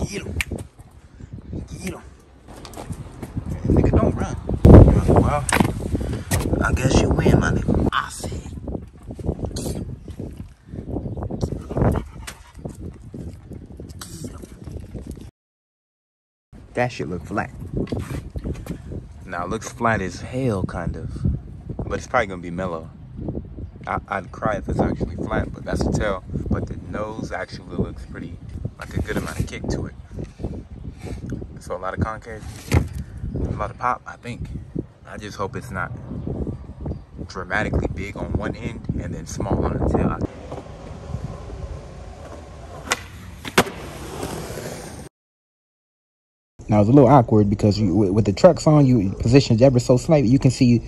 Get him. Get him. Nigga, don't run. Well, I guess you win, my nigga. I said, get him. Get him. That shit look flat. Now, it looks flat as hell, kind of. But it's probably gonna be mellow. I'd cry if it's actually flat, but that's a tell. But the nose actually looks pretty, like a good amount of kick to it. So a lot of concave, a lot of pop, I think. I just hope it's not dramatically big on one end and then small on the tail. Now it's a little awkward because you, with the trucks on, you positioned ever so slightly. You can see,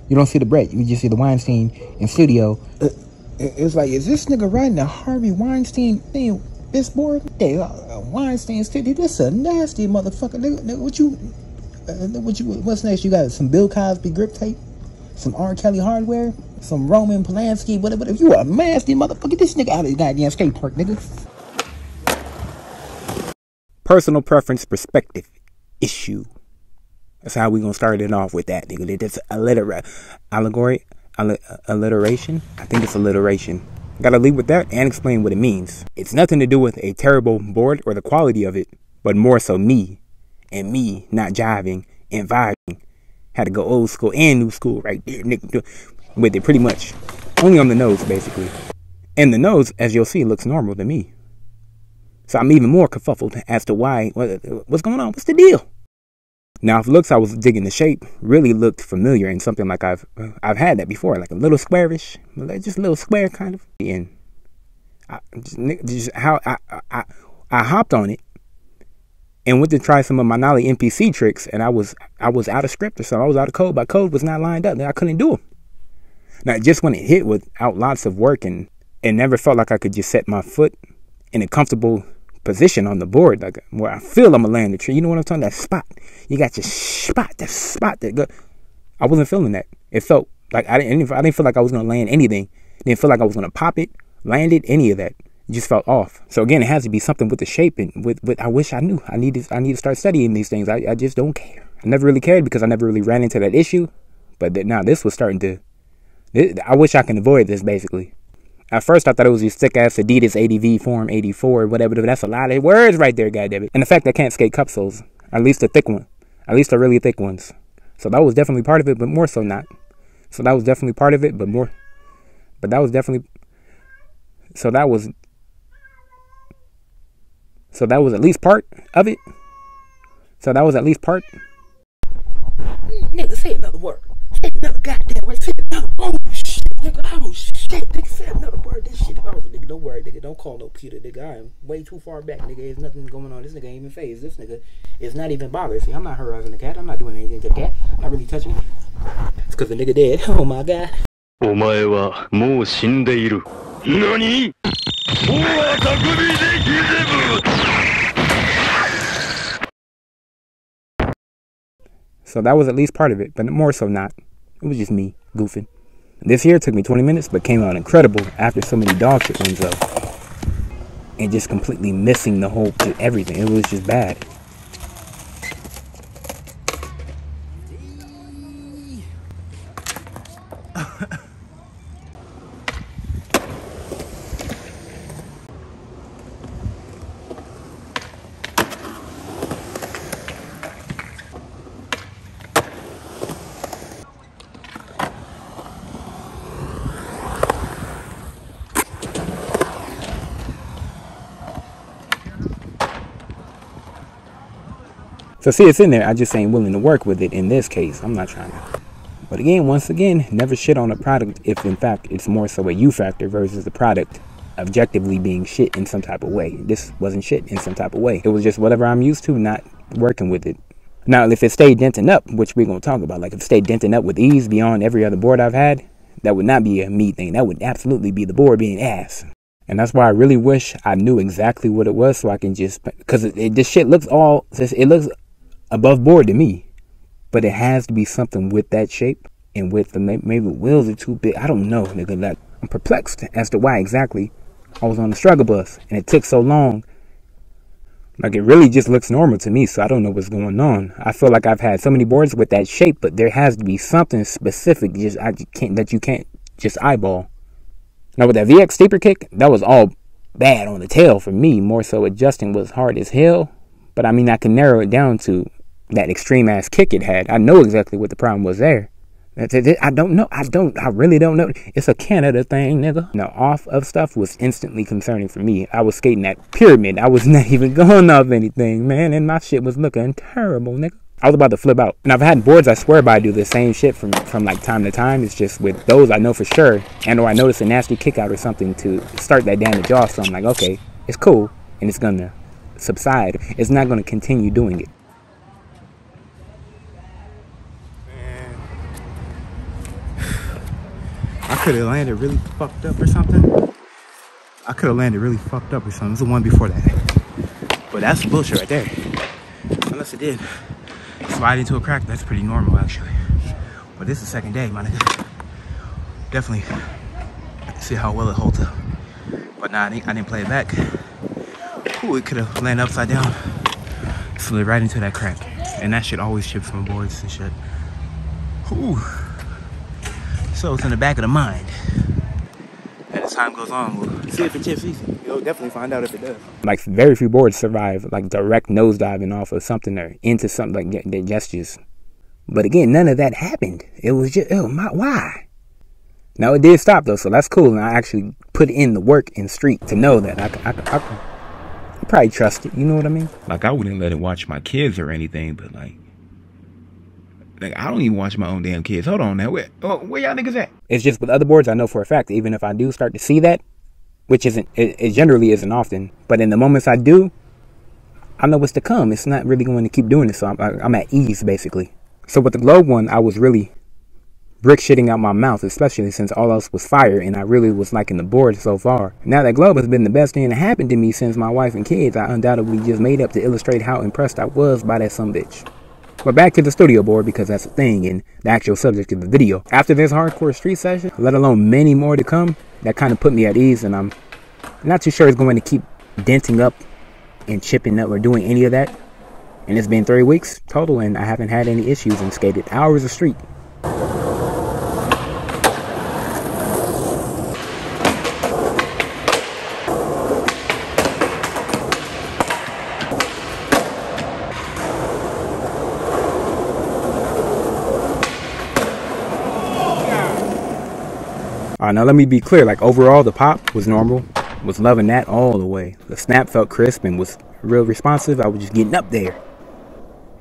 you don't see the Brett. You just see the Weinstein in studio. It's like, is this nigga riding a Harvey Weinstein thing? This board? Hey, Weinstein studio. This a nasty motherfucker. Nigga, what's next? You got some Bill Cosby grip tape, some R. Kelly hardware, some Roman Polanski, whatever. You a nasty motherfucker. Get this nigga out of the goddamn skate park, nigga. Personal preference perspective issue. That's how we gonna start it off with that, nigga. That's alliteration. I think it's alliteration. Gotta leave with that and explain what it means. It's nothing to do with a terrible board or the quality of it, but more so me and me not jiving and vibing. Had to go old school and new school right there, nigga, with it pretty much. Only on the nose, basically. And the nose, as you'll see, looks normal to me. So I'm even more kerfuffled as to why, what's going on? What's the deal? Now, if looks I was digging the shape, really looked familiar and something like I've had that before, like a little squarish, just a little square kind of. And I hopped on it and went to try some of my Nolly NPC tricks, and I was out of script or something. I was out of code. My code was not lined up. I couldn't do them. Now, just when it hit without lots of work and never felt like I could just set my foot in a comfortable position on the board, like where I feel I'm gonna land the tree. You know what I'm talking about? That spot. You got your spot, that spot that go. I wasn't feeling that. It felt like I didn't feel like I was gonna land anything. Didn't feel like I was gonna pop it, land it, any of that. It just felt off. So again, it has to be something with the shape and with I wish I knew. I need to start studying these things. I just don't care. I never really cared because I never really ran into that issue. But now this was starting to. I wish I can avoid this basically. At first, I thought it was these thick-ass Adidas ADV Form 84, whatever. That's a lot of words right there, goddammit. And the fact I can't skate cup soles, at least the thick one. At least the really thick ones. So that was definitely part of it, but more so not. So that was definitely part of it, but more. But that was definitely. So that was at least part of it. So that was at least part. Nigga, say another word. Say another goddamn word. Say another. Oh shit, nigga. Oh shit. Nigga, say another word. This shit over, nigga. Don't worry, nigga. Don't call no Peter, nigga. I am way too far back, nigga. There's nothing going on. This nigga ain't even phased. This nigga is not even bothered. See, I'm not harassing the cat. I'm not doing anything to the cat. I'm not really touching it. It's because the nigga dead. Oh my god. お前はもう死んでいる。何? So that was at least part of it, but more so not. It was just me goofing. This here took me 20 minutes, but came out incredible after so many dog shit ones though. And just completely missing the whole everything. It was just bad. So see, it's in there. I just ain't willing to work with it in this case. I'm not trying to. But again, once again, never shit on a product if in fact it's more so a you factor versus the product objectively being shit in some type of way. This wasn't shit in some type of way. It was just whatever I'm used to, not working with it. Now, if it stayed denting up, which we're going to talk about, like if it stayed denting up with ease beyond every other board I've had, that would not be a me thing. That would absolutely be the board being ass. And that's why I really wish I knew exactly what it was so I can just, because this shit looks it looks above board to me. But it has to be something with that shape and with the, maybe the wheels are too big. I don't know, nigga. Like, I'm perplexed as to why exactly I was on the struggle bus and it took so long. Like, it really just looks normal to me, so I don't know what's going on. I feel like I've had so many boards with that shape, but there has to be something specific that you can't just eyeball. Now, with that VX steeper kick, that was all bad on the tail for me. More so, adjusting was hard as hell. But, I mean, I can narrow it down to that extreme-ass kick it had. I know exactly what the problem was there. I don't know. I really don't know. It's a Canada thing, nigga. Now, off of stuff was instantly concerning for me. I was skating that pyramid. I was not even going off anything, man. And my shit was looking terrible, nigga. I was about to flip out. And I've had boards, I swear by, do the same shit from like time to time. It's just with those, I know for sure. And or I notice a nasty kick out or something to start that damage off. So I'm like, okay, it's cool. And it's going to subside. It's not going to continue doing it. I could have landed really fucked up or something. It was the one before that. But that's some bullshit right there. Unless it did slide into a crack, that's pretty normal actually. But this is the second day, my nigga. Definitely see how well it holds up. But nah, I didn't play it back. Ooh, it could have landed upside down. Slid right into that crack. And that shit always chips from boards and shit. Ooh. So it's in the back of the mind. And as time goes on, we'll see if it chips easy. You'll definitely find out if it does. Like, very few boards survive, like, direct nosediving off of something or into something like that gestures. But again, none of that happened. It was just, why? Now, it did stop, though, so that's cool. And I actually put in the work in street to know that I probably trust it. You know what I mean? Like, I wouldn't let it watch my kids or anything, but like I don't even watch my own damn kids. Hold on now. Where y'all niggas at? It's just with other boards, I know for a fact, even if I do start to see that, which it generally isn't often, but in the moments I do, I know what's to come. It's not really going to keep doing this, so I'm at ease, basically. So with the globe one, I was really brick shitting out my mouth, especially since all else was fire, and I really was liking the board so far. Now that globe has been the best thing that happened to me since my wife and kids. I undoubtedly just made up to illustrate how impressed I was by that sumbitch. But back to the studio board, because that's the thing and the actual subject of the video. After this hardcore street session, let alone many more to come, that kind of put me at ease, and I'm not too sure it's going to keep denting up and chipping up or doing any of that. And it's been 3 weeks total, and I haven't had any issues and skated hours of street. Now let me be clear, like overall the pop was normal, was loving that all the way. The snap felt crisp and was real responsive. I was just getting up there.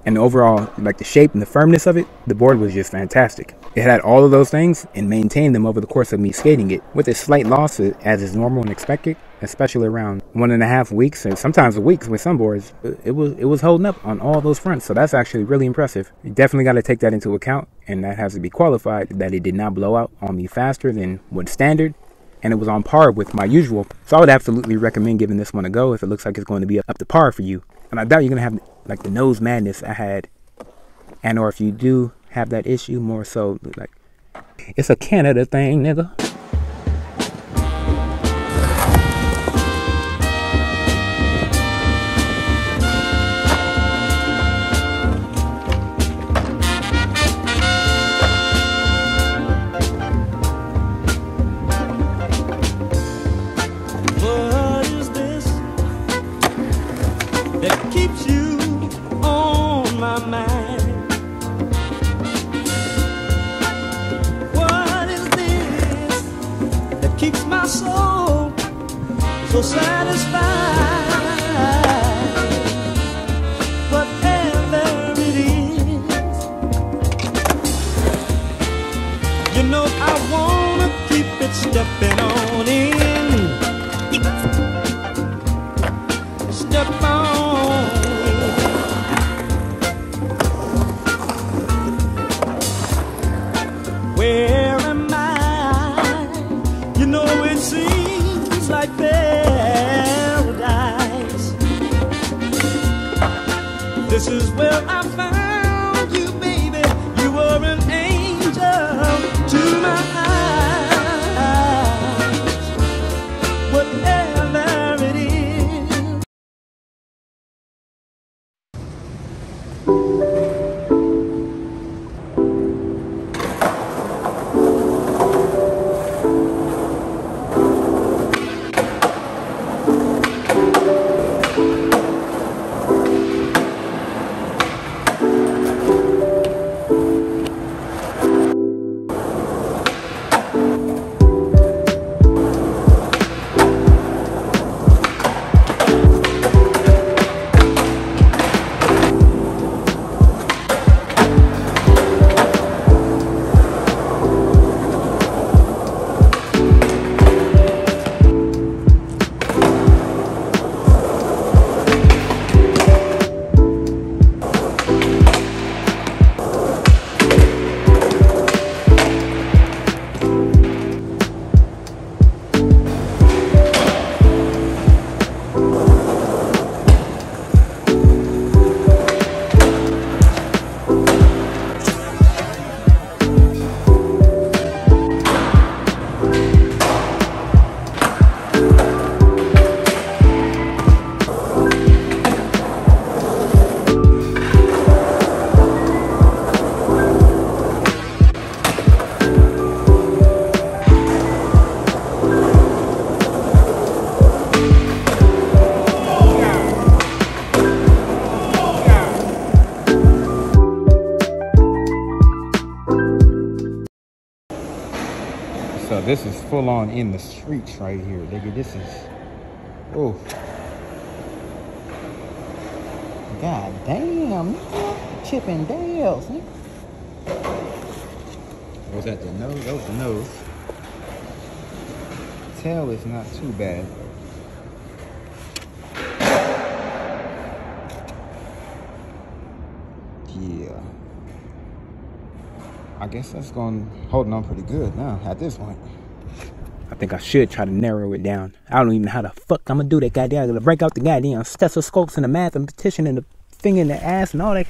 And overall, like the shape and the firmness of it, the board was just fantastic. It had all of those things and maintained them over the course of me skating it, with a slight loss as is normal and expected, especially around 1.5 weeks and sometimes a week with some boards. It was holding up on all those fronts, so that's actually really impressive. You definitely got to take that into account, and that has to be qualified that it did not blow out on me faster than what's standard, and it was on par with my usual. So I would absolutely recommend giving this one a go if it looks like it's going to be up to par for you. And I doubt you're going to have like the nose madness I had, and or if you do have that issue, more so like it's a Canada thing, nigga. That keeps you on my mind? What is this that keeps my soul so satisfied? Whatever it is, you know I wanna keep it stepping on in. This is where I found you, baby. You were an angel to my eyes. Whatever it is. So this is full on in the streets right here, nigga. This is, oh, god damn, nigga. Chipping Dales, nigga. Was that the nose? That was the nose. Tail is not too bad. Yeah. I guess that's holding on pretty good now at this point. I think I should try to narrow it down. I don't even know how the fuck I'm gonna do that goddamn. I'm gonna break out the goddamn stethoscopes and the mathematician and the finger in the ass and all that.